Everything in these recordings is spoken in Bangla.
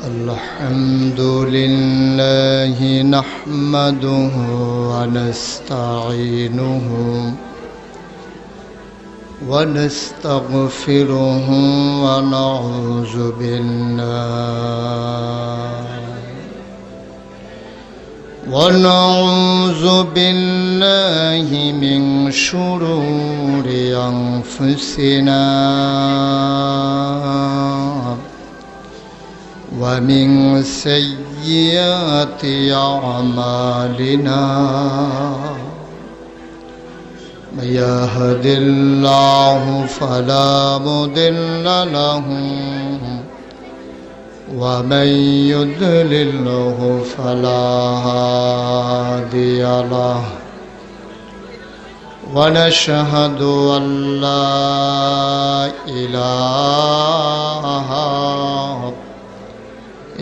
الحمد لله نحمده ونستعينه ونستغفره ونعوذ بالله من شرور أنفسنا ومن سيئات أعمالنا من يهد الله فلا مضل له ومن يضلله فلا هادي له ونشهد أن لا إله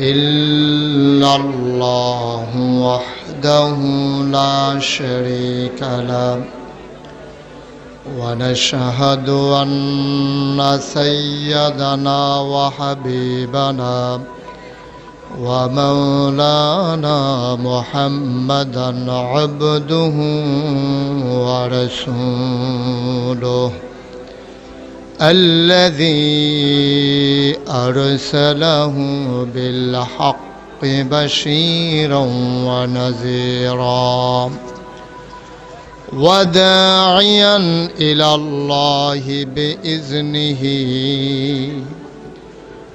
إلا الله وحده لا شريك له ونشهد أن سيدنا وحبيبنا ومولانا محمدا عبده ورسوله الذي أرسله بالحق بشيرا ونذيرا وداعيا إلى الله بإذنه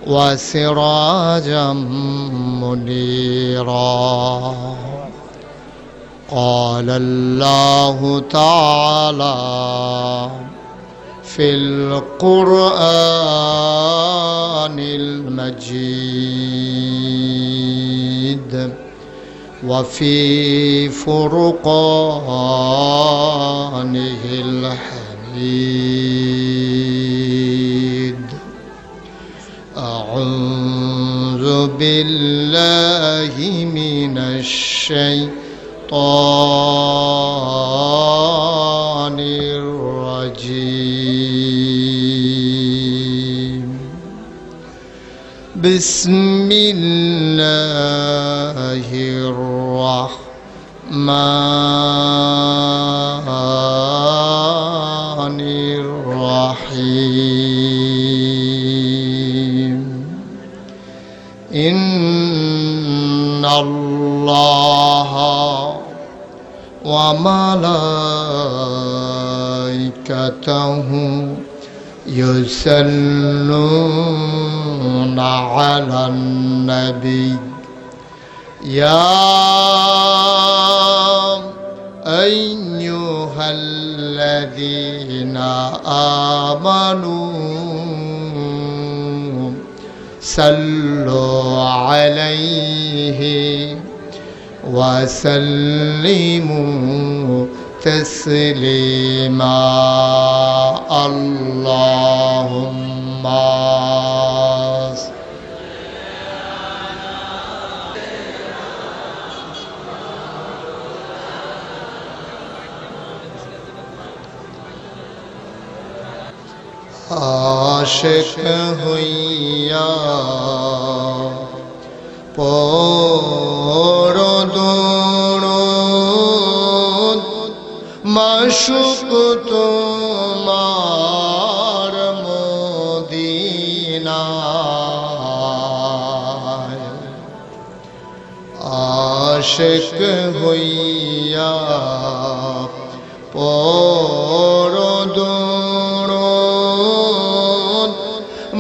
وسراجا منيرا قال الله تعالى في القرآن المجيد وفي فرقانه الحميد أعوذ بالله من الشيطان الرجيم بسم الله الرحمن الرحيم إن الله وملائكته يصلون على النبي يا أيها الذين آمنوا صلوا عليه وسلموا تسليما اللهم आशिक हुइया पोरो दुरूद माशुक तुम्हार मदीनाय आशिक हुइया पोरो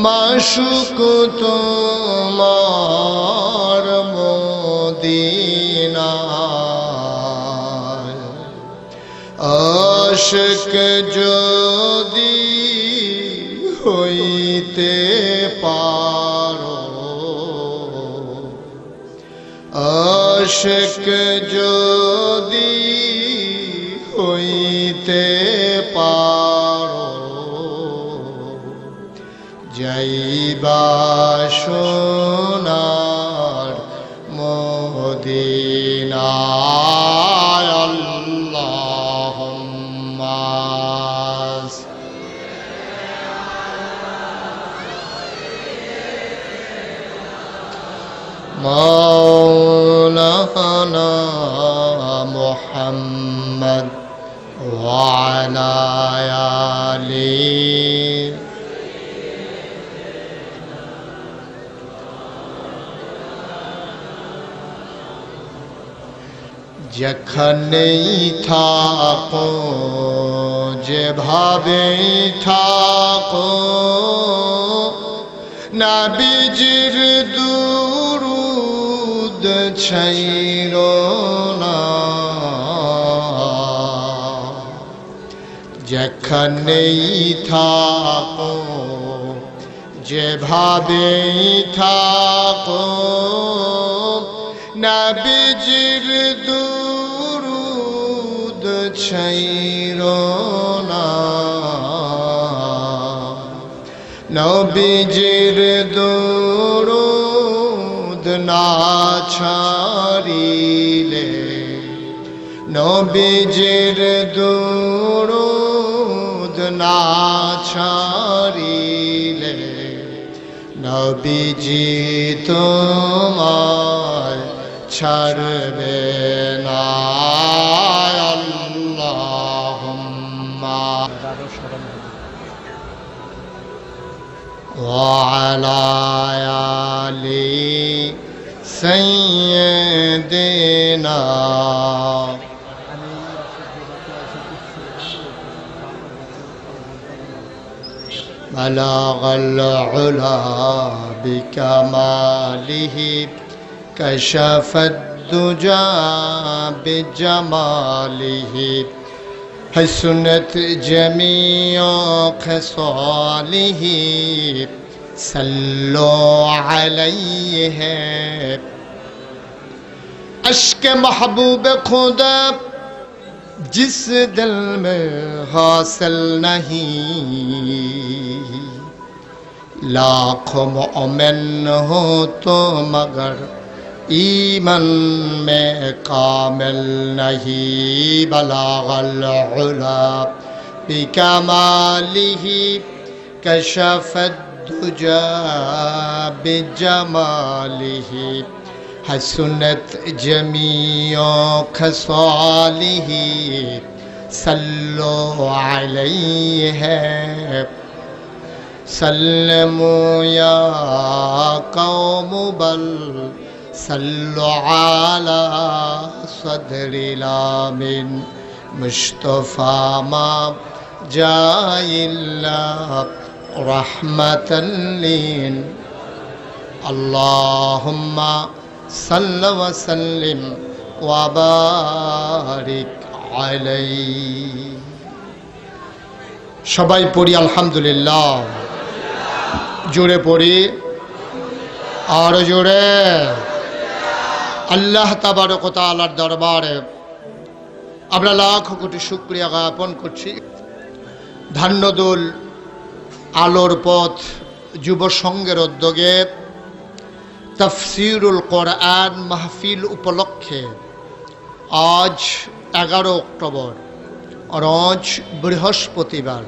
माशुक तुम्हार मदीनाय आशिक যদি হইতে পারো আশিক যদি হইতে পারো যাইবা সোনার মদিনায় আল্লাহুম্মা مولانا محمد وعلى آله যেখানেই থাকো যেভাবেই থাকো নবীজির দুরূদ ছাইরো না। যেখানেই থাকো যেভাবেই থাকো নবীজির দুরূদ ছাইরো না। নবীজির দুরূদ না ছাড়িলে নবীজির দুরূদ না ছাড়িলে নবীজি তোমায় ছাড়বে না। আল্লাহুম্মা وعلى آل سيدنا بلغ العلا بكماله كشف الدجى بجماله حسنت جميع خصاله صلوا عليه عشق محبوب خدا जिस दिल में हासिल नहीं लाखों मोमिन हो तो मगर ईमान में कामिल नहीं। बलागल उला बिकमालिही कशफद दुजा बिजमालिही हसनत जमीओ खसालिही सल्लो अलैहि सल्लमु या कौम बल सल्लु अला सदरिल आमिन मुस्तफा मा जाइल्ला रहमतल लिल अल्लाहुम्मा सल्लि व सल्लिम व बारिक अलैहि। সবাই পড়ি আলহামদুলিল্লাহ। জোরে পড়ি আর জোরে। আল্লাহ তাবারক ওয়া তাআলার দরবারে আমরা লাখ কোটি শুকরিয়া জ্ঞাপন করছি। ধান্যদোল আলোর পথ যুব সংঘের উদ্যোগে তাফসীরুল কোরআন মাহফিল উপলক্ষে আজ 11 অক্টোবর রোজ বৃহস্পতিবার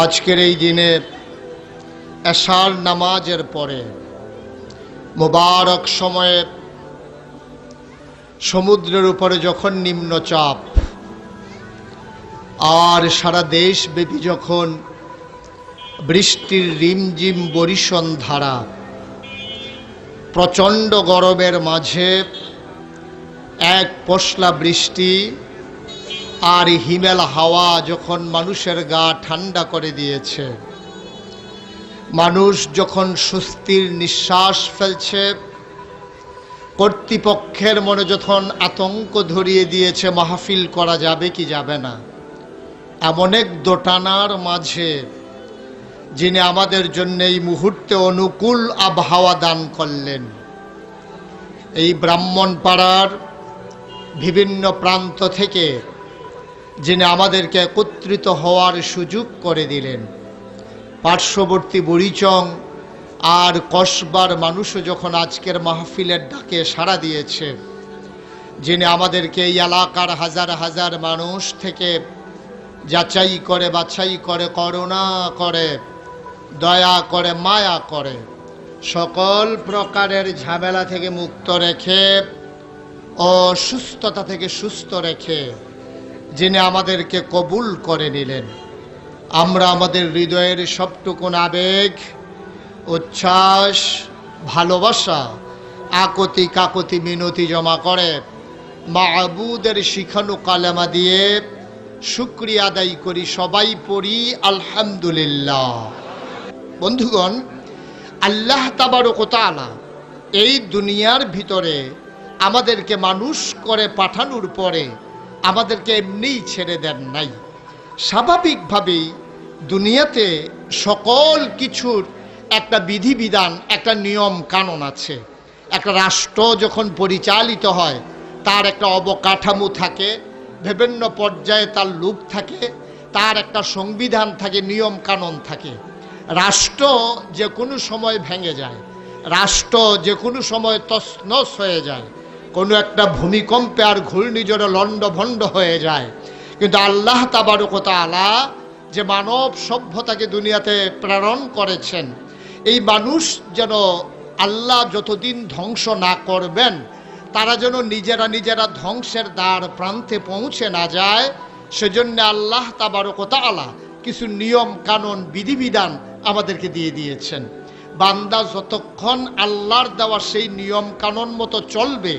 আজকের এই দিনে এশার নামাজের পরে মোবারক সময়ে সমুদ্রের উপরে যখন নিম্নচাপ আর সারা দেশব্যাপী যখন বৃষ্টির রিমঝিম বরিশন ধারা প্রচণ্ড গরমের মাঝে এক পশলা বৃষ্টি আর হিমেল হাওয়া যখন মানুষের গা ঠান্ডা করে দিয়েছে, মানুষ যখন স্বস্তির নিঃশ্বাস ফেলছে, কর্তৃপক্ষের মনে যখন আতঙ্ক ধরিয়ে দিয়েছে মাহফিল করা যাবে কি যাবে না, এমন এক দোটানার মাঝে যিনি আমাদের জন্য এই মুহূর্তে অনুকূল আবহাওয়া দান করলেন, এই ব্রাহ্মণপাড়ার বিভিন্ন প্রান্ত থেকে যিনি আমাদেরকে একত্রিত হওয়ার সুযোগ করে দিলেন, পার্শ্ববর্তী বুড়িচং আর কসবার মানুষও যখন আজকের মাহফিলের ডাকে সাড়া দিয়েছে, যিনি আমাদেরকে এই এলাকার হাজার হাজার মানুষ থেকে যাচাই করে বাছাই করে করুণা করে দয়া করে মায়া করে সকল প্রকারের ঝামেলা থেকে মুক্ত রেখে, অসুস্থতা থেকে সুস্থ রেখে যিনি আমাদেরকে কবুল করে নিলেন। আমরা আমাদের হৃদয়ের সবটুকুন আবেগ, উচ্ছ্বাস, ভালোবাসা, আকতি কাকতি মিনতি জমা করে মাবুদের শিখানো কালেমা দিয়ে শুকরিয়া আদায় করি। সবাই পড়ি আলহামদুলিল্লাহ। বন্ধুগণ, আল্লাহ তাবারক ওয়া তাআলা এই দুনিয়ার ভিতরে আমাদেরকে মানুষ করে পাঠানোর পরে আমাদেরকে এমনিই ছেড়ে দেন নাই। স্বাভাবিকভাবেই দুনিয়াতে সকল কিছুর একটা বিধিবিধান, একটা নিয়ম কানুন আছে। একটা রাষ্ট্র যখন পরিচালিত হয় তার একটা অবকাঠামো থাকে, বিভিন্ন পর্যায়ে তার লোক থাকে, তার একটা সংবিধান থাকে, নিয়ম কানুন থাকে। রাষ্ট্র যে কোনো সময় ভেঙে যায়, রাষ্ট্র যে কোনো সময় তছনছ হয়ে যায়, কোনো একটা ভূমিকম্পে আর ঘূর্ণিঝড়ে লণ্ডভণ্ড হয়ে যায়। কিন্তু আল্লাহ তাবারক ওয়া তাআলা যে মানব সভ্যতাকে দুনিয়াতে প্রেরণ করেছেন, এই মানুষ যেন আল্লাহ যতদিন ধ্বংস না করবেন তারা যেন নিজেরা ধ্বংসের দ্বার প্রান্তে পৌঁছে না যায়, সেজন্য আল্লাহ তাবারক ওয়া তাআলা কিছু নিয়ম কানুন বিধিবিধান আমাদেরকে দিয়ে দিয়েছেন। বান্দা যতক্ষণ আল্লাহর দেওয়া সেই নিয়ম কানুন মতো চলবে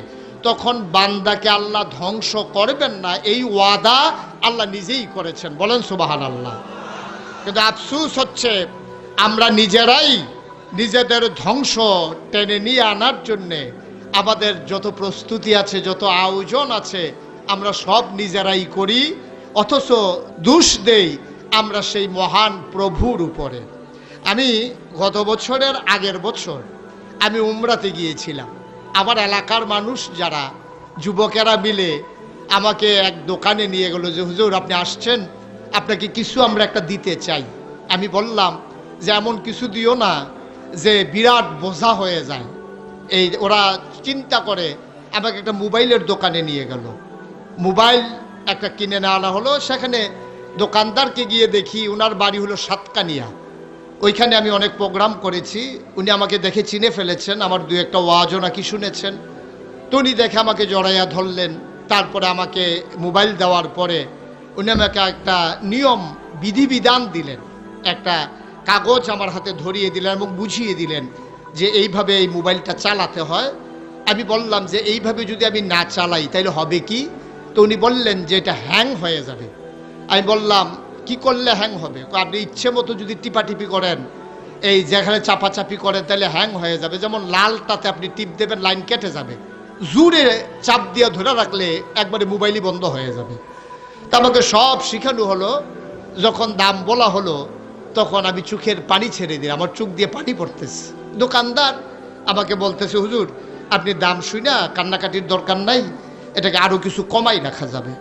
তখন বান্দাকে আল্লাহ ধ্বংস করবেন না, এই ওয়াদা আল্লাহ নিজেই করেছেন। বলেন সুবহানাল্লাহ। কিন্তু আফসোস হচ্ছে আমরা নিজেরাই নিজেদের ধ্বংস টেনে নিয়ে আনার জন্যে আমাদের যত প্রস্তুতি আছে, যত আয়োজন আছে, আমরা সব নিজেরাই করি, অথচ দোষ দেই আমরা সেই মহান প্রভুর উপরে। আমি গত বছরের আগের বছর আমি উমরাতে গিয়েছিলাম। আমার এলাকার মানুষ যারা যুবকেরা মিলে আমাকে এক দোকানে নিয়ে গেল যে হুজুর আপনি আসছেন, আপনাকে কিছু আমরা একটা দিতে চাই। আমি বললাম যে এমন কিছু দিও না যে বিরাট বোঝা হয়ে যায়। এই ওরা চিন্তা করে আমাকে একটা মোবাইলের দোকানে নিয়ে গেল, মোবাইল একটা কিনে নেওয়া হলো। সেখানে দোকানদারকে গিয়ে দেখি ওনার বাড়ি হলো সাতকানিয়া। ওইখানে আমি অনেক প্রোগ্রাম করেছি, উনি আমাকে দেখে চিনে ফেলেছেন, আমার দু একটা ওয়াজও নাকি শুনেছেন। তো উনি দেখে আমাকে জড়াইয়া ধরলেন। তারপরে আমাকে মোবাইল দেওয়ার পরে উনি আমাকে একটা নিয়ম বিধিবিধান দিলেন, একটা কাগজ আমার হাতে ধরিয়ে দিলেন এবং বুঝিয়ে দিলেন যে এইভাবে এই মোবাইলটা চালাতে হয়। আমি বললাম যে এইভাবে যদি আমি না চালাই তাহলে হবে কি? তো উনি বললেন যে এটা হ্যাং হয়ে যাবে। আমি বললাম কি করলে হ্যাং হবে? আপনি ইচ্ছে মতো যদি টিপাটিপি করেন, এই যেখানে চাপাচাপি করেন তাহলে হ্যাং হয়ে যাবে। যেমন লালটাতে আপনি টিপ দেবেন, লাইন কেটে যাবে। জোরে চাপ দিয়ে ধরে রাখলে একবারে মোবাইলই বন্ধ হয়ে যাবে। তা আমাকে সব শিখানো হলো। যখন দাম বলা হলো তখন আমি চোখের পানি ছেড়ে দিই, আমার চোখ দিয়ে পানি পড়তেছে। দোকানদার আমাকে বলতেছে হুজুর আপনি দাম শুই না, কান্নাকাটির দরকার নাই, এটাকে আরও কিছু কমাই রাখা যাবে।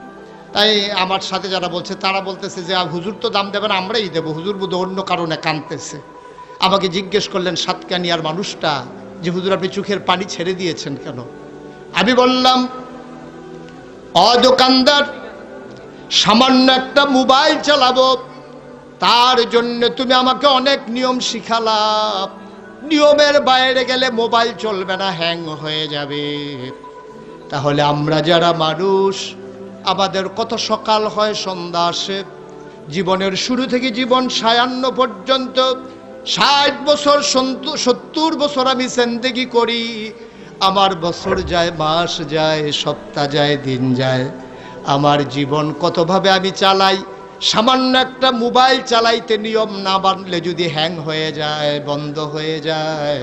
তাই আমার সাথে যারা বলছে তারা বলতেছে যে হুজুর তো দাম দেবেন, আমরাই দেবো। হুজুর বোধ অন্য কারণে কাঁদতেছে। আমাকে জিজ্ঞেস করলেন সাতকানিয়ার মানুষটা যে হুজুর আপনি চোখের পানি ছেড়ে দিয়েছেন কেন? আমি বললাম দোকানদার, সামান্য একটা মোবাইল চালাবো তার জন্য তুমি আমাকে অনেক নিয়ম শিখালা। নিয়মের বাইরে গেলে মোবাইল চলবে না, হ্যাং হয়ে যাবে। তাহলে আমরা যারা মানুষ, আমাদের কত সকাল হয় সন্ধ্যা আসে, জীবনের শুরু থেকে জীবন সায়ান্ন পর্যন্ত 60 বছর 70 বছর আমি জিন্দেগি করি। আমার বছর যায়, মাস যায়, সপ্তাহ যায়, দিন যায়। আমার জীবন কতভাবে আমি চালাই। সামান্য একটা মোবাইল চালাইতে নিয়ম না বানলে যদি হ্যাং হয়ে যায়, বন্ধ হয়ে যায়।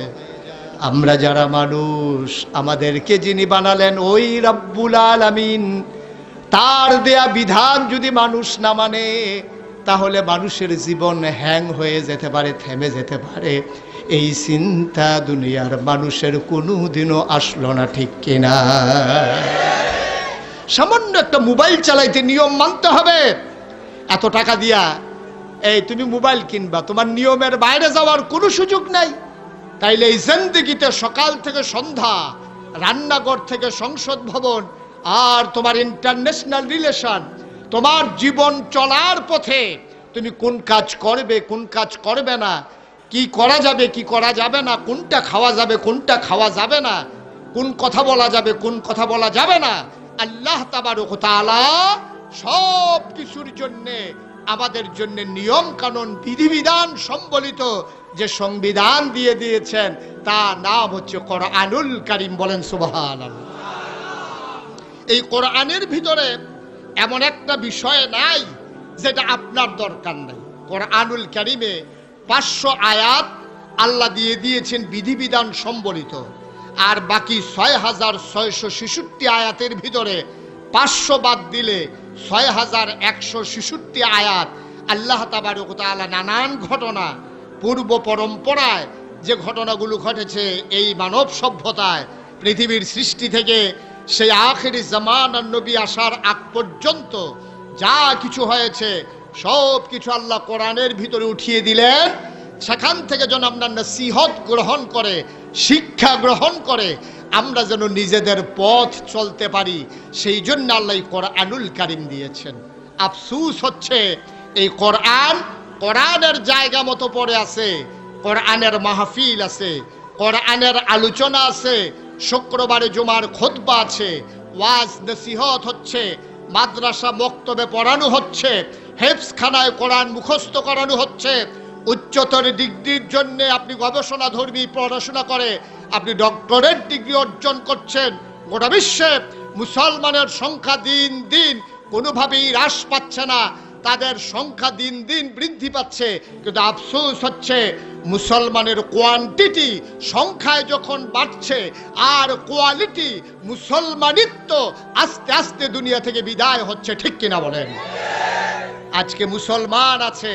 আমরা যারা মানুষ, আমাদেরকে যিনি বানালেন ওই রব্বুল আলামিন, তার দেয়া বিধান যদি মানুষ না মানে তাহলে মানুষের জীবন হ্যাং হয়ে যেতে পারে, থেমে যেতে পারে। এই চিন্তা দুনিয়ার মানুষের কোনোদিনও আসলো না, ঠিক কিনা? সামান্য একটা মোবাইল চালাইতে নিয়ম মানতে হবে। এত টাকা দিয়া এই তুমি মোবাইল কিনবা, তোমার নিয়মের বাইরে যাওয়ার কোনো সুযোগ নাই। তাইলে এই জিন্দেগিতে সকাল থেকে সন্ধ্যা, রান্নাঘর থেকে সংসদ ভবন, আর তোমার ইন্টারন্যাশনাল রিলেশন, তোমার জীবন চলার পথে তুমি কোন কাজ করবে, কোন কাজ করবে না, কি করা যাবে কি করা যাবে না, কোনটা খাওয়া যাবে কোনটা খাওয়া যাবে না, কোন কথা বলা যাবে কোন কথা বলা যাবে না, আল্লাহ তাবারক ওয়া তাআলা সব কিছুর জন্য আমাদের জন্য নিয়ম কানুন বিধিবিধান সম্বলিত যে সংবিধান দিয়ে দিয়েছেন তার নাম হচ্ছে কোরআনুল কারীম। বলেন সুবহানাল্লাহ। এই কোরআনের ভিতরে এমন একটা বিষয় নাই যেটা আপনার দরকার নাই। কোরআনুল কারীমে 500 আয়াত আল্লাহ দিয়ে দিয়েছেন বিধিবিধান সম্বলিত, আর বাকি 6666 আয়াতের ভিতরে 500 বাদ দিলে 6166 আয়াত আল্লাহ তাবারক ওয়া তাআলা নানান ঘটনা পূর্ব পরম্পরায় যে ঘটনাগুলো ঘটেছে এই মানব সভ্যতায় পৃথিবীর সৃষ্টি থেকে সেই আখিরি জামানার নবী আসার আগ পর্যন্ত যা কিছু হয়েছে সব কিছু আল্লাহ কোরআনের ভিতরে উঠিয়ে দিলেন। সেখান থেকে যেন আমরা নসিহত গ্রহণ করে শিক্ষা গ্রহণ করে আমরা যেন নিজেদের পথ চলতে পারি, সেই জন্য আল্লাহ কোরআনুল কারীম দিয়েছেন। আফসোস হচ্ছে এই কোরআনের জায়গা মতো পড়ে আছে, কোরআনের মাহফিল আছে, কোরআনের আলোচনা আছে, শুক্রবারে জুমার খুতবা আছে, ওয়াজ নসিহত হচ্ছে, মাদ্রাসা মক্তবে পড়ানো হচ্ছে, হেফজখানায় কোরআন মুখস্থ করানো হচ্ছে, উচ্চতর ডিগ্রির জন্য আপনি গবেষণা ধর্মী পড়াশোনা করে আপনি ডক্টরেট ডিগ্রি অর্জন করছেন। গোটা বিশ্বে মুসলমানের সংখ্যা দিন দিন কোনোভাবেই হ্রাস পাচ্ছে না, তাদের সংখ্যা দিন দিন বৃদ্ধি পাচ্ছে, কিন্তু আফসোস হচ্ছে মুসলমানের কোয়ান্টিটি সংখ্যায় যখন বাড়ছে আর কোয়ালিটি মুসলমানিত্ব আস্তে আস্তে দুনিয়া থেকে বিদায় হচ্ছে। ঠিক কিনা বলেন? আজকে মুসলমান আছে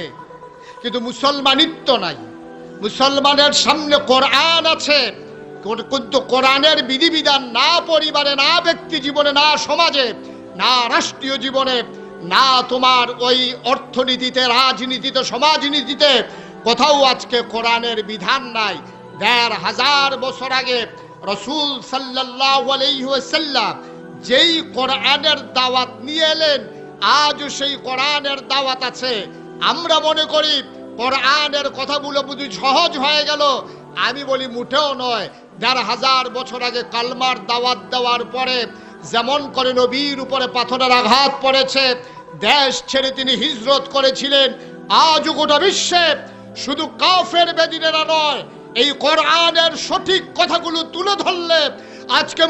কিন্তু মুসলমানিত্ব নাই, মুসলমানের সামনে কোরআন আছে কিন্তু কোরআনের বিধিবিধান না পরিবারে না ব্যক্তি জীবনে না সমাজে না রাষ্ট্রীয় জীবনে না তোমার ওই অর্থনীতিতে রাজনীতিতে সমাজনীতিতে কোথাও আজকে কোরআনের বিধান নাই। ১৫০০ বছর আগে রাসূল সাল্লাল্লাহু আলাইহি ওয়াসাল্লাম যেই কোরআনের দাওয়াত নিয়ে এলেন আজও সেই কোরআনের দাওয়াত আছে। আমরা মনে করি কোরআনের কথাগুলো বুঝি সহজ হয়ে গেল, আমি বলি মোটেও নয়। ১৫০০ বছর আগে কালমার দাওয়াত দেওয়ার পরে যেমন করে নবীর উপরে পাথরের আঘাত পড়েছে, দেশ ছেড়ে তিনি হিজরত করেছিলেন, আজও গোটা বিশ্বে শুধু কাফের বেদিনেরা নয় এই কোরআনের সঠিক কথাগুলো তুলে ধরলে আজকে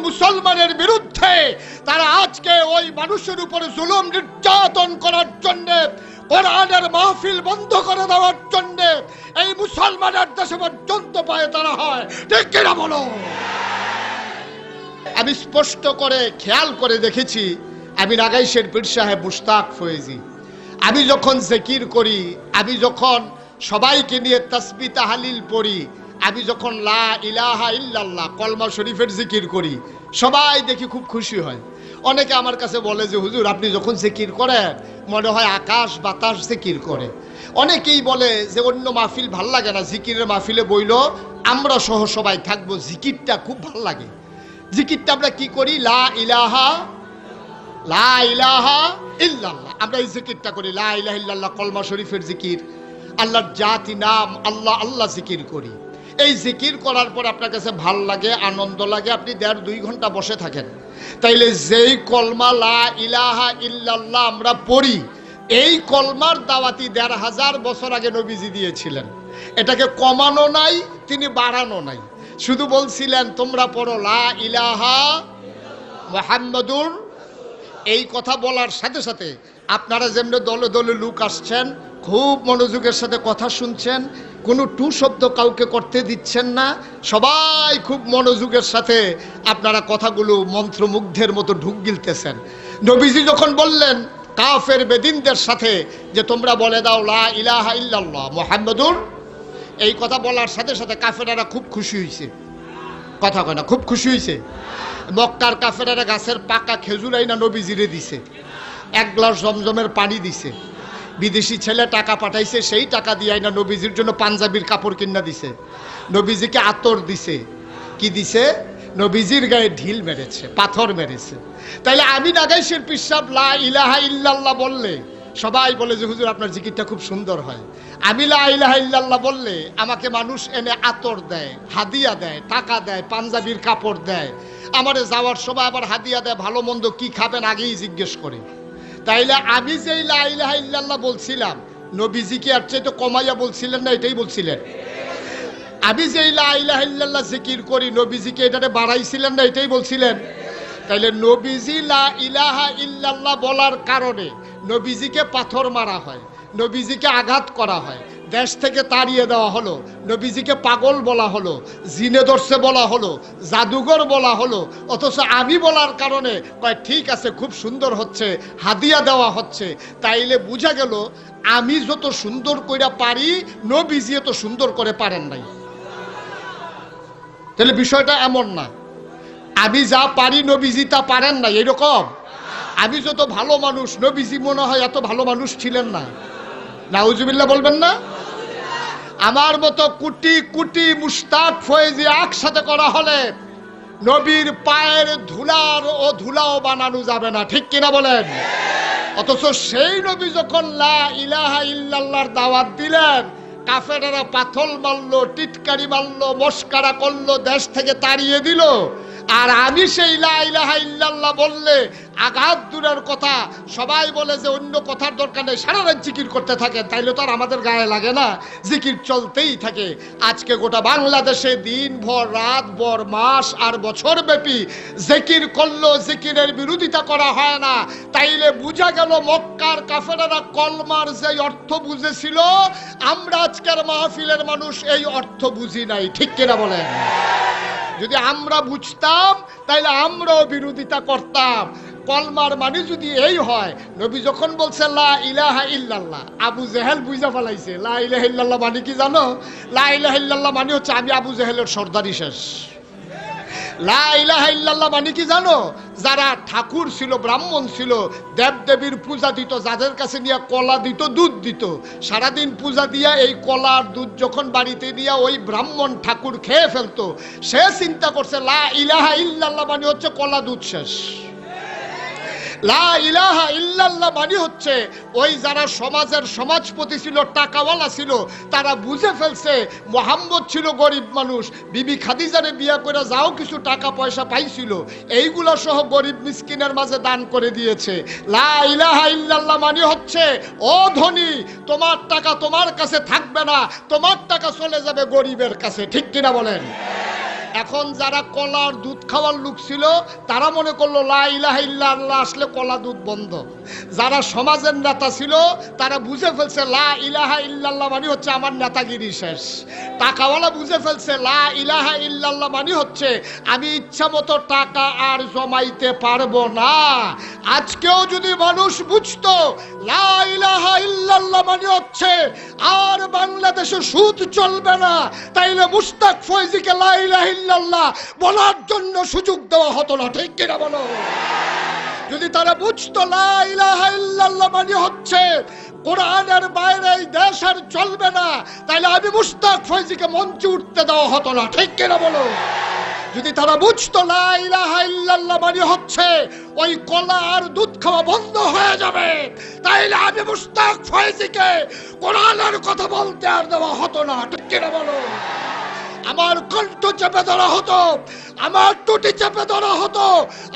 মুসলমানের বিরুদ্ধে তারা আজকে ওই মানুষের উপরে জুলুম নির্যাতন করার জন্য কোরআনের মাহফিল বন্ধ করে দেওয়ার জন্য এই মুসলমানের দেশে পর্যন্ত পায় তারা হয়। ঠিক কিনা বলো? আমি স্পষ্ট করে খেয়াল করে দেখেছি, আমি নাগাইশের পীর সাহেব মুশতাক ফয়েজি, আমি যখন জিকির করি, আমি যখন সবাইকে নিয়ে তাসবিহ তাহলিল পড়ি, আমি যখন লা ইলাহা ইল্লাল্লাহ কলমা শরীফের জিকির করি, সবাই দেখি খুব খুশি হয়। অনেকে আমার কাছে বলে যে হুজুর আপনি যখন জিকির করেন মনে হয় আকাশ বাতাস জিকির করে। অনেকেই বলে যে অন্য মাহফিল ভাল লাগে না, জিকিরের মাহফিলে বইল আমরা সহ সবাই থাকবো, জিকিরটা খুব ভাল লাগে। জিকিরটা আমরা কি করি? লা ইলাহা ইল্লাল্লাহ, আমরা এই জিকিরটা করি। লা ইলাহা ইল্লাল্লাহ কলমা শরীফের জিকির, আল্লাহর জাতি নাম আল্লাহ আল্লাহ জিকির করি। এই জিকির করার পর আপনার কাছে ভাল লাগে, আনন্দ লাগে, আপনি ১.৫-২ ঘন্টা বসে থাকেন। তাইলে যেই কলমা লা ইলাহা ইল্লাল্লাহ আমরা পড়ি, এই কলমার দাওয়াতি ১৫০০ বছর আগে নবীজি দিয়েছিলেন। এটাকে কমানো নাই, তিনি বাড়ানো নাই, শুধু বলছিলেন তোমরা পড়ো লা ইলাহা মুহাম্মাদুর। এই কথা বলার সাথে সাথে আপনারা যেমনি দলে দলে লোক আসছেন, খুব মনোযোগের সাথে কথা শুনছেন, কোনো টু শব্দ কাউকে করতে দিচ্ছেন না, সবাই খুব মনোযোগের সাথে আপনারা কথাগুলো মন্ত্রমুগ্ধের মতো ঢুক গিলতেছেন। নবীজি যখন বললেন কাফের বেদিনদের সাথে যে তোমরা বলে দাও লা ইলাহা ইল্লাল্লাহ মুহাম্মাদুর, এই কথা বলার সাথে সাথে কাফেরেরা খুব খুশি হয়েছে। কথা কয় না? খুব খুশি হয়েছে। মক্কার কাফেরেরা গাছের পাকা খেজুর আইনা নবীজিরে দিছে, 1 গ্লাস জমজমের পানি দিছে। বিদেশি ছেলে টাকা পাঠাইছে, সেই টাকা দিয়ে আইনা নবীজির জন্য পাঞ্জাবির কাপড় কিনা দিছে, নবীজিকে আতর দিছে। কি দিছে? নবীজির গায়ে ঢিল মেরেছে, পাথর মেরেছে। তাইলে আমি নাগাইশের পীর সাহেব লা ইলাহা ইল্লাল্লাহ বললে সবাই বলে যে হুজুর আপনার জিকিরটা খুব সুন্দর হয়। আমি লা ইলাহা ইল্লাল্লাহ বললে আমাকে মানুষ এনে আতর দেয়, হাদিয়া দেয়, টাকা দেয়, পাঞ্জাবির কাপড় দেয়। আমারে যাওয়ার সময় আবার হাদিয়া দেয়, ভালো মন্দ কি খাবেন আগেই জিজ্ঞেস করে। তাইলে আমি যেই লা ইলাহা ইল্লাল্লাহ বলছিলাম, নবীজিকে আর চেয়ে তো কমাইয়া বলছিলেন না, এটাই বলছিলেন। আমি যেই লা ইলাহা ইল্লাল্লাহ জিকির করি, নবীজিকে এটাতে বাড়াইছিলেন না, এটাই বলছিলেন। তাইলে নবীজি লা ইলাহা ইল্লাল্লাহ বলার কারণে নবীজিকে পাথর মারা হয়, নবীজিকে আঘাত করা হয়, দেশ থেকে তাড়িয়ে দেওয়া হলো, নবীজিকে পাগল বলা হলো, জিনে ধরছে বলা হলো, জাদুঘর বলা হলো। অথচ আমি বলার কারণে কয় ঠিক আছে, খুব সুন্দর হচ্ছে, হাদিয়া দেওয়া হচ্ছে। তাইলে বুঝা গেল আমি যত সুন্দর কইরা পারি নবীজি এত সুন্দর করে পারেন নাই। তাহলে বিষয়টা এমন না আমি যা পারি নবীজি তা পারেন না, এরকম। আমি যত ভালো মানুষ, নবীজি মনে হয় এত ভালো মানুষ ছিলেন না। নাউজুবিল্লাহ বলবেন না? আমার মতো কোটি কোটি মুস্তাক ফয়েজি একসাথে করা হলে নবীর পায়ের ধুলার ও ধুলাও বানানো যাবে না, ঠিক কিনা বলেন? অথচ সেই নবী যখন লা ইলাহা ইল্লাল্লাহর দাওয়াত দিলেন, কাফেরেরা পাথর মারলো, টিটকারি মারলো, মস্কারা করলো, দেশ থেকে তাড়িয়ে দিল। আর আমি সেই লা ইলাহা ইল্লাল্লাহ বললে আঘাত দূরের কথা, সবাই বলে যে অন্য কথার দরকার নেই, সারা রাত জিকির করতে থাকে। তাইলে তো আর আমাদের গায়ে লাগে না, জিকির চলতেই থাকে। আজকে গোটা বাংলাদেশে দিন ভর, রাত ভর, মাস আর বছর ব্যাপী জিকির করলো, জিকিরের বিরোধিতা করা হয় না। তাইলে বুঝা গেল মক্কার কাফেরেরা কলমার যে অর্থ বুঝেছিল, আমরা আজকের মাহফিলের মানুষ এই অর্থ বুঝি নাই, ঠিক কিনা বলেন? যদি আমরা বুঝতাম তাইলে আমরাও বিরোধিতা করতাম। কলমার মানে যদি এই হয়, নবী যখন বলছে লা ইলাহা ইল্লাল্লাহ, আবু জেহেল বুঝা ফেলাইছে লা ইলাহা ইল্লাল্লাহ মানে কি জানো? লা ইলাহা ইল্লাল্লাহ মানে হচ্ছে আমি আবু জেহেলের সর্দারি শেষ। লা ইলাহা ইল্লাল্লাহ মানে কি জানো? যারা ঠাকুর ছিল, ব্রাহ্মণ ছিল, দেবদেবীর পূজা দিত, যাদের কাছে নিয়ে কলা দিত, দুধ দিত, সারাদিন পূজা দিয়া এই কলার দুধ যখন বাড়িতে নিয়ে ওই ব্রাহ্মণ ঠাকুর খেয়ে ফেলতো, সে চিন্তা করছে লা ইলাহা ইল্লাল্লাহ মানে হচ্ছে কলা দুধ শেষ। লা ইলাহা ইল্লাল্লাহ মানে হচ্ছে ওই যারা সমাজের সমাজপতি ছিল, টাকাওয়ালা ছিল, তারা বুঝে ফেলছে মুহাম্মদ ছিল গরিব মানুষ, বিবি খাদিজারে বিয়া করে যাও কিছু টাকা পয়সা পাইছিল, এইগুলো সহ গরিব মিসকিনের মাঝে দান করে দিয়েছে। লা ইলাহা ইল্লাল্লাহ মানে হচ্ছে ও ধনী, তোমার টাকা তোমার কাছে থাকবে না, তোমার টাকা চলে যাবে গরিবের কাছে, ঠিক কিনা বলেন? এখন যারা কলার দুধ খাওয়ার লোক ছিল তারা মনে করলো লা ইলাহা ইল্লাল্লাহ আসলে কলা দুধ বন্ধ। যারা সমাজের নেতা ছিল তারা বুঝে ফেলছে লা ইলাহা ইল্লাল্লাহ মানে হচ্ছে আমার নেতাগিরি শেষ। টাকাওয়ালা বুঝে ফেলছে লা ইলাহা ইল্লাল্লাহ মানে হচ্ছে আমি ইচ্ছা মতো টাকা আর জমাইতে পারবো না। আজকেও যদি মানুষ বুঝতো লা ইলাহা ইল্লাল্লাহ মানে হচ্ছে আর বাংলাদেশে সুদ চলবে না, তাইলে মুস্তাক ফয়জিকে লা ইলাহা ইল্লাল্লাহ বলার জন্য সুযোগ দেওয়া হতো না, ঠিক কিনা বলো? যদি তারা বুঝতো লা ইলাহা ইল্লাল্লাহ মানে হচ্ছে কোরআনের বাইরে এই দেশ আর চলবে না, তাইলে আমি মুস্তাক ফয়জিকে মঞ্চে উঠতে দেওয়া হতো না, ঠিক কিনা বলো? যদি তারা বুঝতো লা ইলাহা ইল্লাল্লাহ মানে হচ্ছে ওই কলা আর দুধ খাওয়া বন্ধ হয়ে যাবে, তাইলে আমি মুস্তাক ফয়জিকে কোরআনের কথা বলতে আর দেওয়া হতো না, ঠিক কিনা বলো? আমার কণ্ঠ চেপে ধরা হতো, আমার টুটি চেপে ধরা হতো,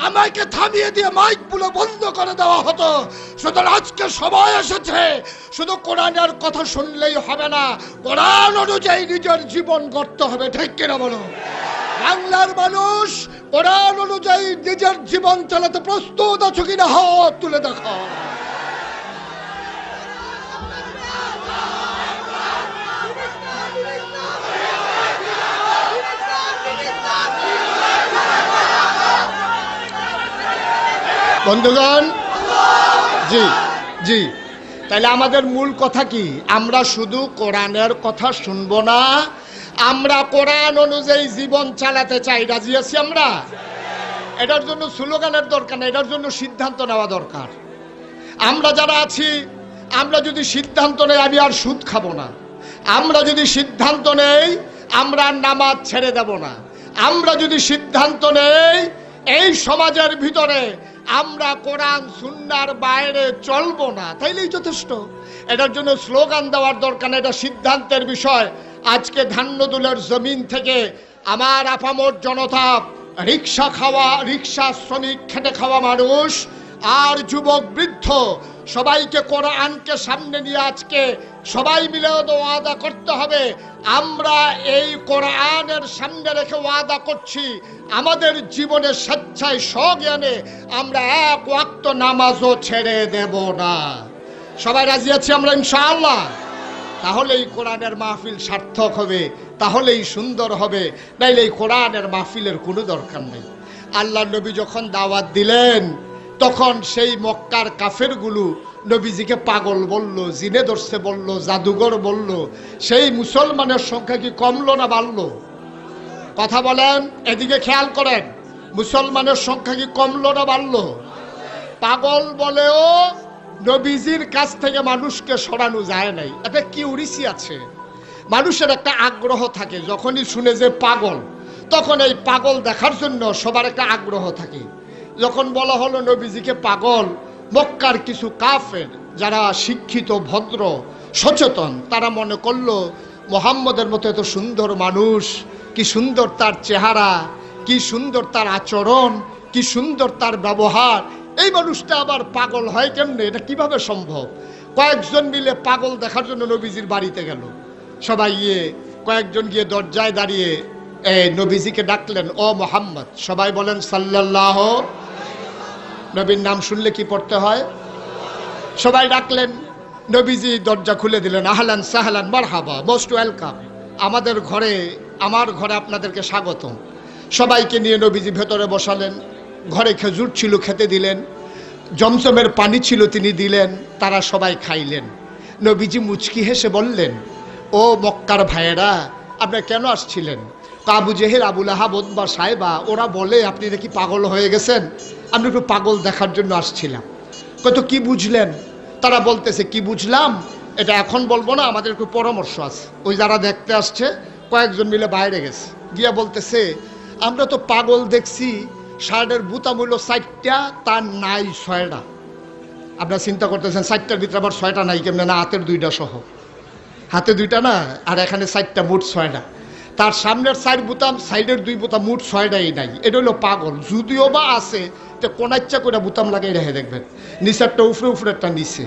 আমাকে থামিয়ে দিয়ে মাইক গুলো বন্ধ করে দেওয়া হতো। সুতরাং আজকে সময় এসেছে, শুধু কোরআনের কথা শুনলেই হবে না, কোরআন অনুযায়ী নিজের জীবন গড়তে হবে, ঠিক কিনা বলো? বাংলার মানুষ কোরআন অনুযায়ী নিজের জীবন চালাতে প্রস্তুত আছো কিনা হাত তুলে দেখো। বন্ধুগণ, জি জি, তাহলে আমাদের মূল কথা কি? আমরা শুধু কোরআনের কথা শুনবো না, আমরা কোরআন অনুযায়ী জীবন চালাতে চাই। রাজি আছি আমরা? এটার জন্য স্লোগানের দরকার না, এটার জন্য সিদ্ধান্ত নেওয়া দরকার। আমরা যারা আছি, আমরা যদি সিদ্ধান্ত নেই আমি আর সুদ খাবো না, আমরা যদি সিদ্ধান্ত নেই আমরা নামাজ ছেড়ে দেব না, আমরা যদি সিদ্ধান্ত নেই এই সমাজের ভিতরে আমরা কোরআন সুন্নাহর বাইরে চলবো না, তাইলেই যথেষ্ট। এটার জন্য স্লোগান দেওয়ার দরকার নেই, এটা সিদ্ধান্তের বিষয়। আজকে ধান্যদুলের জমিন থেকে আমার আপামর জনতা, রিক্সা শ্রমিক, খেটে খাওয়া মানুষ আর যুবক বৃদ্ধ সবাইকে কোরআনকে সামনে নিয়ে আজকে সবাই মিলে ওয়াদা করতে হবে। আমরা এই কোরআনের সামনে রেখে ওয়াদা করছি, আমাদের জীবনের স্বেচ্ছায় স্বজ্ঞানে আমরা এক ওয়াক্ত নামাজও ছেড়ে দেব না। সবাই রাজি আছি আমরা ইনশাআল্লাহ? তাহলেই কোরআনের মাহফিল সার্থক হবে, তাহলেই সুন্দর হবে, নাইলে এই কোরআনের মাহফিলের কোনো দরকার নেই। আল্লাহ নবী যখন দাওয়াত দিলেন তখন সেই মক্কার কাফেরগুলো নবীজিকে পাগল বলল, জিনে ধরছে বলল, জাদুঘর বলল। সেই মুসলমানের সংখ্যা কি কমলো না বাড়লো? কথা বলেন, এদিকে খেয়াল করেন, মুসলমানের সংখ্যা কি কমলো না বাড়লো? পাগল বলেও নবীজির কাছ থেকে মানুষকে সরানো যায় নাই। এতে কি উড়িসি আছে? মানুষের একটা আগ্রহ থাকে, যখনই শুনে যে পাগল, তখন এই পাগল দেখার জন্য সবার একটা আগ্রহ থাকে। যখন বলা হলো নবীজিকে পাগল, মক্কার কিছু কাফের যারা শিক্ষিত, ভদ্র, সচেতন, তারা মনে করলো মুহাম্মদের মতো এত সুন্দর মানুষ, কি সুন্দর তার চেহারা, কি সুন্দর তার আচরণ, কি সুন্দর তার ব্যবহার, এই মানুষটা আবার পাগল হয় কেমনে? এটা কিভাবে সম্ভব? কয়েকজন মিলে পাগল দেখার জন্য নবীজির বাড়িতে গেল। সবাই কয়েকজন গিয়ে দরজায় দাঁড়িয়ে নবীজিকে ডাকলেন, ও মুহাম্মদ। সবাই বলেন সাল্লাল্লাহু। নবীর নাম শুনলে কি পড়তে হয়? সবাই ডাকলেন, নবীজি দরজা খুলে দিলেন। আহলান সাহলান মারহাবা, মোস্ট ওয়েলকাম, আমাদের ঘরে, আমার ঘরে আপনাদেরকে স্বাগতম। সবাইকে নিয়ে নবীজি ভেতরে বসালেন। ঘরে খেজুর ছিল, খেতে দিলেন। জমজমের পানি ছিল, তিনি দিলেন। তারা সবাই খাইলেন। নবীজি মুচকি হেসে বললেন, ও মক্কার ভাইয়েরা, আপনারা কেন আসছিলেন? আবু জেহেল, আবু লাহাব, উতবা, সাইবা ওরা বলে আপনি নাকি পাগল হয়ে গেছেন, আমি একটু পাগল দেখার জন্য আসছিলাম। কত কি বুঝলেন? তারা বলতেছে, কি বুঝলাম এটা এখন বলবো না, আমাদের একটু পরামর্শ আছে। ওই যারা দেখতে আসছে কয়েকজন মিলে বাইরে গেছে, গিয়া বলতেছে, আমরা তো পাগল দেখছি, শার্টের বুতাম হইল 4টা, তার নাই 6টা। আপনারা চিন্তা করতেছেন 4টার ভিতরে আবার 6টা নাই কেমনে? না, হাতের 2টা সহ, হাতে 2টা না, আর এখানে 4টা, মোট 6টা। তার সামনের 4 বুতাম, সাইডের 2 বুতাম, মোট 6টাই নাই। এটা হলো পাগল। যদিও বা আছে তো কোনাচ্চা করে বুতাম লাগাই রেখে দেখবেন, নিচেরটা উপরে, উপরেরটা নিচে।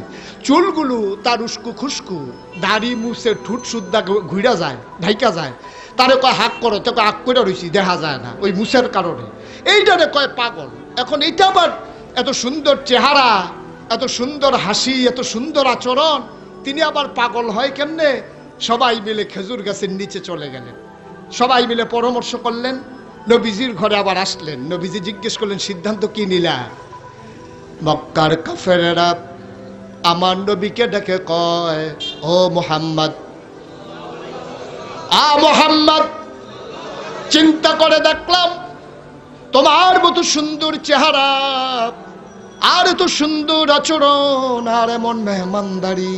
চুলগুলো তার উস্কু খুস্কু, দাড়ি মুছে ঠুট সুদ্ধা ঘুরা যায়, ঢাইকা যায়। তারে কয় হাক করো, তোকে হাক করে রয়েছি, দেখা যায় না ওই মুছের কারণে। এইটারে কয় পাগল। এখন এইটা আবার এত সুন্দর চেহারা, এত সুন্দর হাসি, এত সুন্দর আচরণ, তিনি আবার পাগল হয় কেমনে? সবাই মিলে খেজুর গাছের নিচে চলে গেলেন। সবাই মিলে পরামর্শ করলেন। নবীজির ঘরে আবার আসলেন। নবীজি জিজ্ঞেস করলেন, সিদ্ধান্ত কি নিলা? মক্কার কাফেরেরা আমার নবীকে ডেকে কয়, ও মুহাম্মদ, মুহাম্মদ, চিন্তা করে দেখলাম তোমার মতো সুন্দর চেহারা, আর এত সুন্দর আচরণ, আর এমন মেহমানদারি,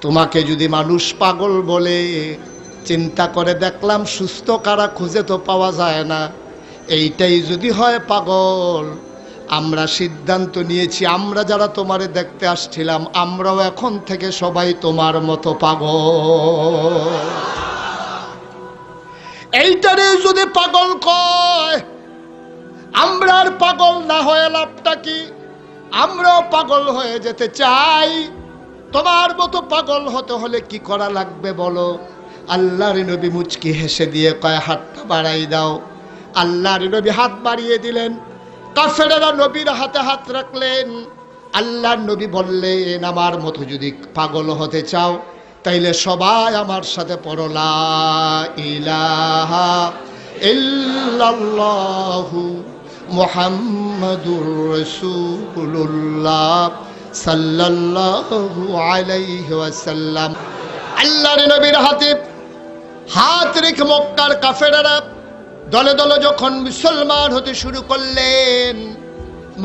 তোমাকে যদি মানুষ পাগল বলে, চিন্তা করে দেখলাম সুস্থ কারা খুঁজে তো পাওয়া যায় না। এইটাই যদি হয় পাগল, আমরা সিদ্ধান্ত নিয়েছি, আমরা যারা তোমারে দেখতে আসছিলাম, আমরাও এখন থেকে সবাই তোমার মতো পাগল। এইটারে যদি পাগল কয়, আমরা আর পাগল না হয়ে লাভটা কি? আমরাও পাগল হয়ে যেতে চাই। তোমার মতো পাগল হতে হলে কি করা লাগবে বলো? আল্লাহর নবী মুচকি হেসে দিয়ে কয়, হাতটা বাড়াই দাও। আল্লাহর নবী হাত বাড়িয়ে দিলেন। কাফেরেরা নবীর হাতে হাত রাখলেন। আল্লাহর নবী বললেন, আমার মতো যদি পাগল হতে চাও, তাইলে সবাই আমার সাথে পড়ো, লা ইলাহা ইল্লাল্লাহু মুহাম্মাদুর রাসূলুল্লাহ সাল্লাল্লাহু আলাইহি ওয়াসাল্লাম। আল্লাহর নবীর হাতে হাত রেখে মক্কার কাফেরেরা দলে দলে যখন মুসলমান হতে শুরু করলেন,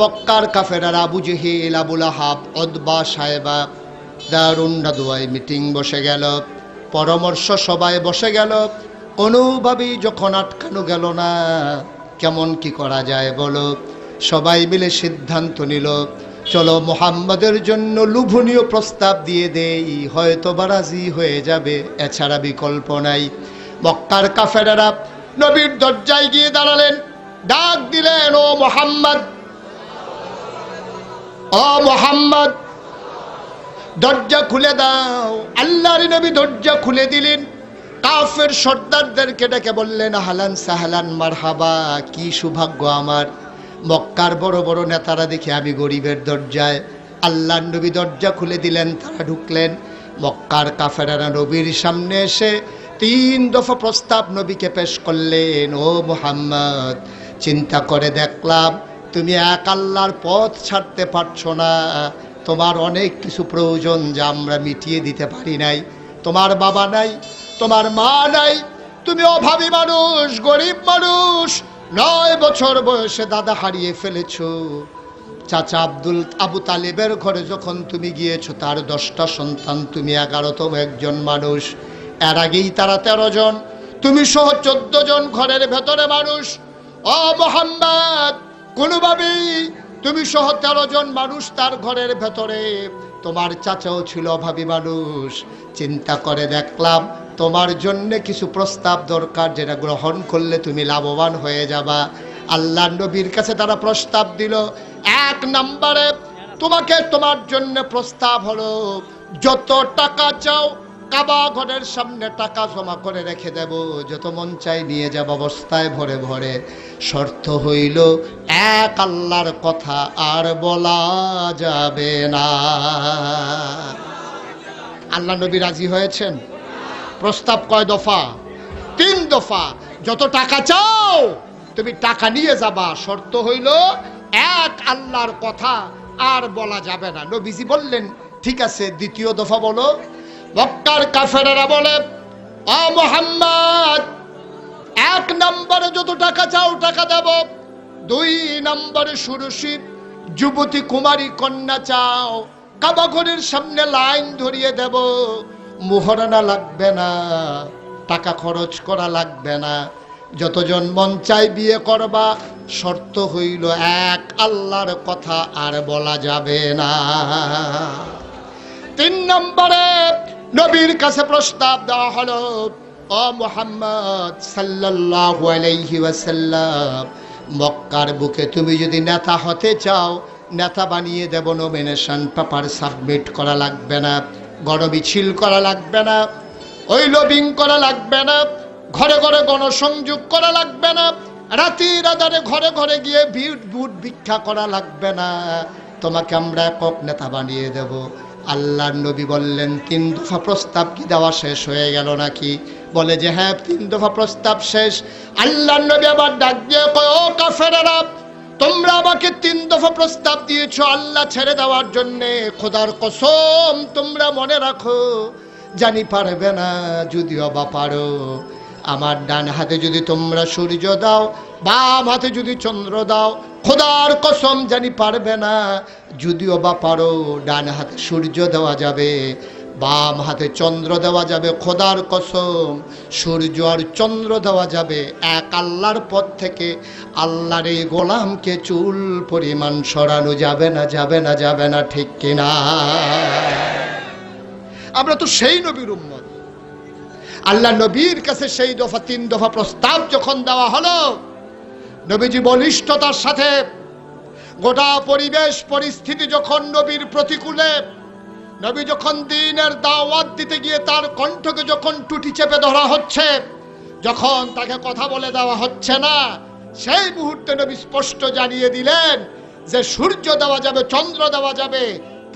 মক্কার কাফেরেরা আবু জেহেল, আবু লাহাব, উতবা, সাইবা, দারুন নাদুয়ায় মিটিং বসে গেল, পরামর্শ সবাই বসে গেল। কোনোভাবেই যখন আটকানো গেল না, কেমন কি করা যায় বলো। সবাই মিলে সিদ্ধান্ত নিল, চলো মুহাম্মাদের জন্য লোভনীয় প্রস্তাব দিয়ে দেই, হয়তো বা রাজি হয়ে যাবে, এছাড়া বিকল্প নাই। মক্কার কাফেরেরা নবীর দরজায় গিয়ে দাঁড়ালেন, ডাক দিলেন, ও মুহাম্মদ, ও মুহাম্মদ, দরজা খুলে দাও। আল্লাহর নবী দরজা খুলে দিলেন। কাফের সর্দারদেরকে ডেকে বললেন, আহলান সাহলান মারহাবা, কি সৌভাগ্য আমার। মক্কার বড় বড় নেতারা দেখে আমি গরিবের দরজায়। আল্লাহর নবী দরজা খুলে দিলেন, তারা ঢুকলেন। মক্কার কাফেরেরা নবীর সামনে এসে 3 দফা প্রস্তাব নবীকে পেশ করলেন। ও মুহাম্মদ, চিন্তা করে দেখলাম তুমি এক আল্লাহর পথ ছাড়তে পারছো না। তোমার অনেক কিছু প্রয়োজন যা আমরা মিটিয়ে দিতে পারি নাই। তোমার বাবা নাই, তোমার মা নাই, তুমি অভাবী মানুষ, গরিব মানুষ। 9 বছর বয়সে দাদা হারিয়ে ফেলেছো। চাচা আবু তালেবের ঘরে যখন তুমি গিয়েছো, তার 10টা সন্তান, তুমি 11তম একজন মানুষ। এর আগেই তারা 13 জন, তুমি সহ 14 জন ঘরের ভেতরে মানুষ। ও মুহাম্মদ, কোনোভাবেই তুমি সহ 13 জন মানুষ তার ঘরের ভেতরে। তোমার চাচাও ছিল অভাবী মানুষ। চিন্তা করে দেখলাম তোমার জন্য কিছু প্রস্তাব দরকার, যেটা গ্রহণ করলে তুমি লাভবান হয়ে যাবা। আল্লাহ নবীর কাছে তারা প্রস্তাব দিল। 1 নম্বরে তোমার জন্য প্রস্তাব হলো, যত টাকা চাও কাবা ঘরের সামনে টাকা জমা করে রেখে দেব, যত মন চাই নিয়ে যাব অবস্থায় ভরে ভরে। শর্ত হইল, এক আল্লাহর কথা আর বলা যাবে না। আল্লাহ নবী রাজি হয়েছেন। প্রস্তাব কয় দফা? 3 দফা। যত টাকা চাও তুমি টাকা নিয়ে যাবা, শর্ত হইল এক আল্লাহর কথা আর বলা যাবে না। নবীজি বললেন, ঠিক আছে, 2য় দফা বলো। মক্কার কাফেরেরা বলে, ও মুহাম্মদ, 1 নম্বরে যত টাকা চাও টাকা দেব। 2 নম্বরে সুরসিত যুবতী কুমারী কন্যা চাও, কাবা ঘরের সামনে লাইন ধরিয়ে দেব। মোহরানা লাগবে না, টাকা খরচ করা লাগবে না, যতজন মন চাই বিয়ে করবা। শর্ত হইল এক আল্লাহর কথা আর বলা যাবে না। 3 নম্বরে নবীর কাছে প্রস্তাব দেওয়া হলো, ও মুহাম্মদ সাল্লাল্লাহু আলাইহি ওয়াসাল্লাম, মক্কার বুকে তুমি যদি নেতা হতে চাও, নেতা বানিয়ে দেব। নমিনেশন পেপার সাবমিট করা লাগবে না, গণমিছিল করা লাগবে না, ওই লবিং করা লাগবে না, ঘরে ঘরে গণসংযোগ করা লাগবে না, রাতের আধারে ঘরে ঘরে গিয়ে বুট ভিক্ষা করা লাগবে না। তোমাকে আমরা একক নেতা বানিয়ে দেব। আল্লাহর নবী বললেন, 3 দফা প্রস্তাব কি দেওয়া শেষ হয়ে গেল নাকি? বলে যে হ্যাঁ, 3 দফা প্রস্তাব শেষ। আল্লাহর নবী আবার ডাক দিয়ে কয়, ও কাফেরেরা, তোমরা আমাকে 3 দফা প্রস্তাব দিয়েছো আল্লাহ ছেড়ে দেওয়ার জন্যে। খোদার কসম, তোমরা মনে রাখো, জানি পারবে না, যদিও বা পারো। আমার ডান হাতে যদি তোমরা সূর্য দাও, বাম হাতে যদি চন্দ্র দাও, খোদার কসম জানি পারবে না, যদিও বা পারো। ডান হাতে সূর্য দেওয়া যাবে, বাম হাতে চন্দ্র দেওয়া যাবে। খোদার কসম, সূর্য আর চন্দ্র দেওয়া যাবে। এক আল্লাহর পথ থেকে আল্লাহর এই গোলামকে চুল পরিমাণ সরানো যাবে না, যাবে না, যাবে না, ঠিক কিনা? আমরা তো সেই নবীর উম্মত। আল্লাহ নবীর কাছে সেই 3 দফা প্রস্তাব যখন দেওয়া হলো, নবীজি বলিষ্ঠতার সাথে, গোটা পরিবেশ পরিস্থিতি যখন নবীর প্রতিকূলে, নবী যখন দ্বীনের দাওয়াত দিতে গিয়ে তার কণ্ঠকে যখন টুটি চেপে ধরা হচ্ছে, যখন তাকে কথা বলে দেওয়া হচ্ছে না, সেই মুহূর্তে নবী স্পষ্ট জানিয়ে দিলেন যে সূর্য দেওয়া যাবে, চন্দ্র দেওয়া যাবে,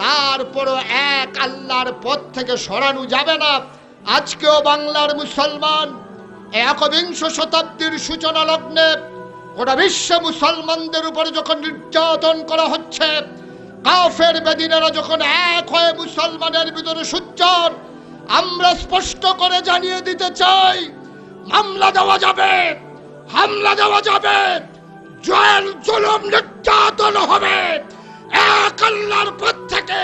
তারপরও এক আল্লাহর পথ থেকে সরানো যাবে না। আজকেও বাংলার মুসলমান একবিংশ শতাব্দীর সূচনা লগ্নে গোটা বিশ্ব মুসলমানদের উপরে যখন নির্যাতন করা হচ্ছে, কাফের বেদিনেরা যখন এক হয়ে মুসলমানের ভিতরে সুচ্চার, আমরা স্পষ্ট করে জানিয়ে দিতে চাই, মামলা দেওয়া যাবে, হামলা দেওয়া যাবে, জেল জুলুম নির্যাতন হবে। এক আল্লাহর পথ থেকে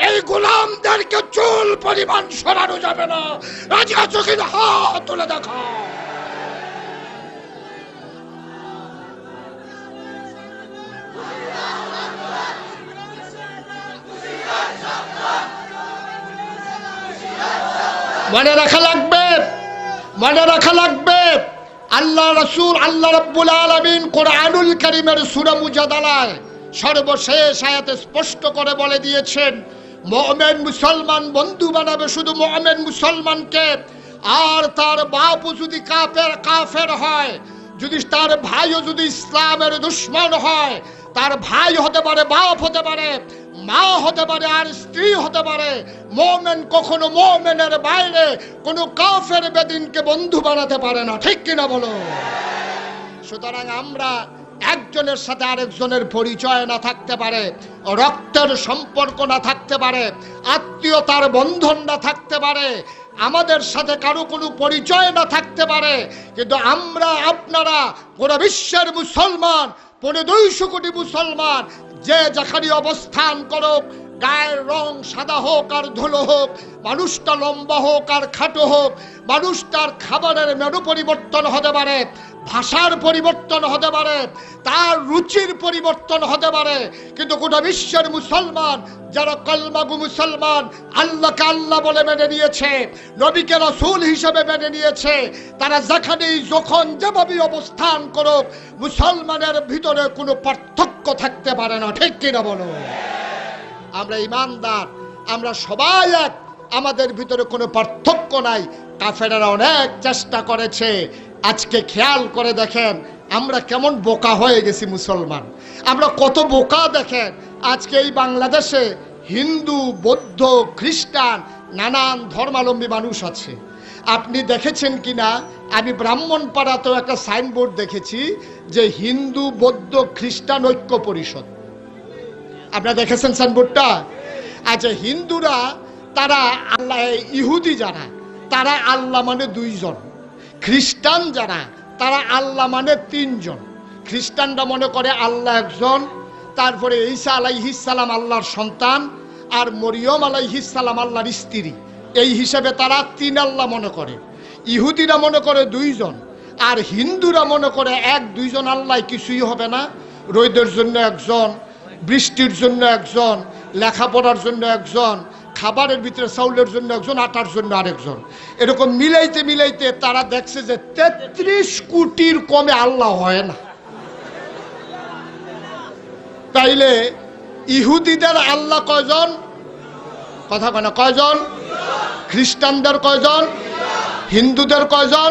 এই গোলামদেরকে চুল পরিমাণ সরানো যাবে না। রাজি আছো কিনা? হাত তুলে দেখা। মনে রাখা লাগবে, মনে রাখা লাগবে। আল্লাহ রাসূল আল্লাহ রাব্বুল আলামিন কোরআনুল কারীমের সূরা মুজাদালায় সর্বশেষ আয়াতে স্পষ্ট করে বলে দিয়েছেন, মুমিন মুসলমান বন্ধু বানাবে শুধু মুমিন মুসলমানকে। আর তার বাপও যদি কাফের হয়, যদি তার ভাইও যদি ইসলামের দুশমন হয়, তার ভাই হতে পারে, বাপ হতে পারে, মা হতে পারে, আর স্ত্রী হতে পারে, মুমিন কখনো মুমিনের বাইরে কোনো কাফের বেদিনকে বন্ধু বানাতে পারে না। ঠিক কিনা বলো? সুতরাং আমরা একজনের সাথে আরেকজনের পরিচয় না থাকতে পারে, রক্তের সম্পর্ক না থাকতে পারে, আত্মীয়তার বন্ধন না থাকতে পারে, আমাদের সাথে কারো কোনো পরিচয় না থাকতে পারে, কিন্তু আমরা আপনারা পুরো বিশ্বের মুসলমান, 250 কোটি মুসলমান, যে যেখানে অবস্থান করুক, গায়ের রং সাদা হোক আর ধুলো হোক, মানুষটা লম্বা হোক আর খাটো হোক, মানুষটার খাবারের মেনু পরিবর্তন হতে পারে, ভাষার পরিবর্তন হতে পারে, তার রুচির পরিবর্তন হতে পারে, কিন্তু গোটা বিশ্বের মুসলমান যারা কলমাগু মুসলমান, আল্লাহকে আল্লাহ বলে মেনে নিয়েছে, নবীকে রাসূল হিসেবে মেনে নিয়েছে, তারা যেখানেই যখন যেভাবে অবস্থান করুক, মুসলমানের ভিতরে কোনো পার্থক্য থাকতে পারে না। ঠিক কিনা বলো? আমরা ইমানদার, আমরা সবাই এক, আমাদের ভিতরে কোনো পার্থক্য নাই। কাফেররা অনেক চেষ্টা করেছে। আজকে খেয়াল করে দেখেন আমরা কেমন বোকা হয়ে গেছি মুসলমান, আমরা কত বোকা। দেখেন আজকে এই বাংলাদেশে হিন্দু, বৌদ্ধ, খ্রিস্টান, নানান ধর্মাবলম্বী মানুষ আছে। আপনি দেখেছেন কিনা, আমি ব্রাহ্মণপাড়াতেও একটা সাইনবোর্ড দেখেছি যে হিন্দু, বৌদ্ধ, খ্রিস্টান ঐক্য পরিষদ। আপনারা দেখেছেন সাইনবোর্ডটা? আচ্ছা, হিন্দুরা তারা আল্লাহ, ইহুদি যারা তারা আল্লাহ মানে 2 জন, খ্রিস্টান যারা তারা আল্লাহ মানে 3 জন। খ্রিস্টানরা মনে করে আল্লাহ একজন, তারপরে ঈসা আলাইহিস সালাম আল্লাহর সন্তান, আর মরিয়ম আলাইহিস সালাম আল্লাহর স্ত্রী, এই হিসাবে তারা 3 আল্লাহ মনে করে। ইহুদিরা মনে করে 2 জন, আর হিন্দুরা মনে করে 1-2 জন আল্লাহ কিছুই হবে না। রোদের জন্য একজন, বৃষ্টির জন্য একজন, লেখাপড়ার জন্য একজন, খাবারের ভিতরে চাউলের জন্য একজন, আটার জন্য আরেকজন, এরকম মিলাইতে মিলাইতে তারা দেখছে যে 33 কোটির কমে আল্লাহ হয় না। তাইলে ইহুদিদের আল্লাহ কয়জন? কথা কয় না, কয়জন? খ্রিস্টানদের কয়জন? হিন্দুদের কয়জন?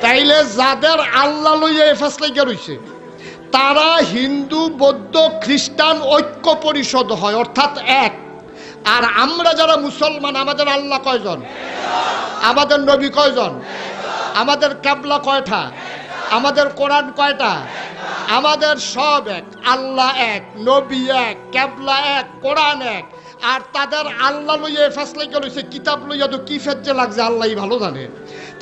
তাইলে যাদের আল্লাহ লইয়া ফেসলাই রইছে তারা হিন্দু, বৌদ্ধ, খ্রিস্টান ঐক্য পরিষদ হয়, অর্থাৎ এক। আর আমরা যারা মুসলমান, আমাদের আল্লাহ কয়জন? আমাদের নবী কয়জন? আমাদের কিবলা কয়টা? আমাদের কোরআন কয়টা? আমাদের সব এক, আল্লাহ এক, নবী এক, কিবলা এক, কোরআন এক। আর তাদের আল্লাহ লইয়া ফেসলাই রইছে, কিতাব লইয়া তো কি ফেজে লাগছে আল্লাহই ভালো জানে।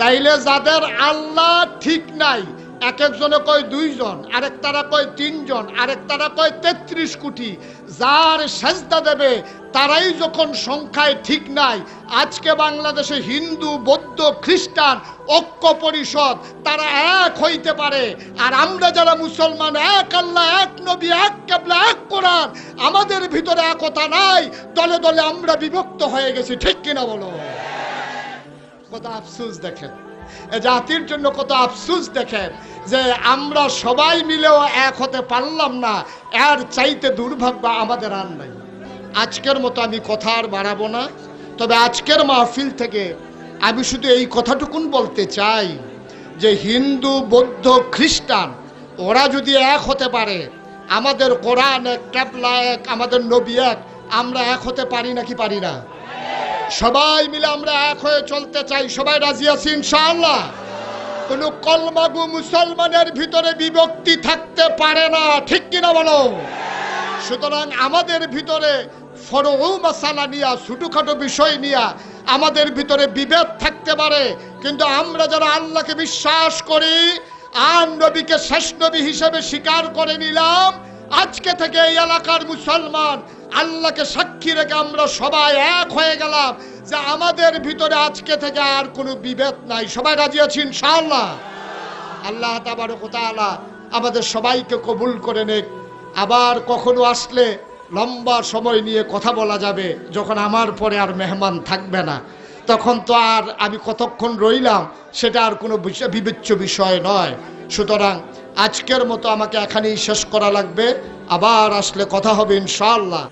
তাইলে যাদের আল্লাহ ঠিক নাই, এক একজনে কয় 2 জন, আরেক তারা কয় 3 জন, আরেক তারা কয় 33 কোটি, যার সেজদা দেবে তারাই যখন সংখ্যায় ঠিক নাই। আজকে বাংলাদেশে হিন্দু, বৌদ্ধ, খ্রিস্টান ঐক্য পরিষদ তারা এক হইতে পারে, আর আমরা যারা মুসলমান, এক আল্লাহ, এক নবী, এক কিবলা, এক কোরআন, আমাদের ভিতরে একতা নাই, দলে দলে আমরা বিভক্ত হয়ে গেছি। ঠিক কিনা বলো? কত আফসোস দেখেন, জাতির জন্য কত আফসোস দেখেন যে আমরা সবাই মিলেও এক হতে পারলাম না। এর চাইতে দুর্ভাগ্য আমাদের আর নাই। আজকের মতো আমি কথা আর বাড়াবো না, তবে আজকের মাহফিল থেকে আমি শুধু এই কথাটুকুন বলতে চাই যে হিন্দু, বৌদ্ধ, খ্রিস্টান ওরা যদি এক হতে পারে, আমাদের কোরআন এক, কিবলা এক, আমাদের নবী এক, আমরা এক হতে পারি নাকি পারি না? সবাই মিলে আমরা এক হয়ে চলতে চাই। সবাই রাজি আছি ইনশাআল্লাহ? কোনো কলমাগু মুসলমানের ভিতরে বিভক্তি থাকতে পারে না। ঠিক কিনা বলো? সুতরাং আমাদের ভিতরে ফরউ মাসালা নিয়া, ছোটখাটো বিষয় নিয়া আমাদের ভিতরে বিভেদ থাকতে পারে, কিন্তু আমরা যারা আল্লাহকে বিশ্বাস করি আর নবীকে শেষ নবী হিসেবে স্বীকার করে নিলাম, আজকে থেকে এই এলাকার মুসলমান আল্লাহকে সাক্ষী রেখে আমরা সবাই এক হয়ে গেলাম যে আমাদের ভিতরে আজকে থেকে আর কোনো বিভেদ নাই। সবাই রাজি আছি ইনশাআল্লাহ? আল্লাহ তাবারক ওয়া তাআলা আমাদের সবাইকে কবুল করে নেক। আবার কখনো আসলে লম্বা সময় নিয়ে কথা বলা যাবে, যখন আমার পরে আর মেহমান থাকবে না, তখন তো আর আমি কতক্ষণ রইলাম সেটা আর কোনো বিবেচ্য বিষয় নয়। সুতরাং আজকের মতো আমাকে এখানেই শেষ করা লাগবে, আবার আসলে কথা হবে ইনশাআল্লাহ।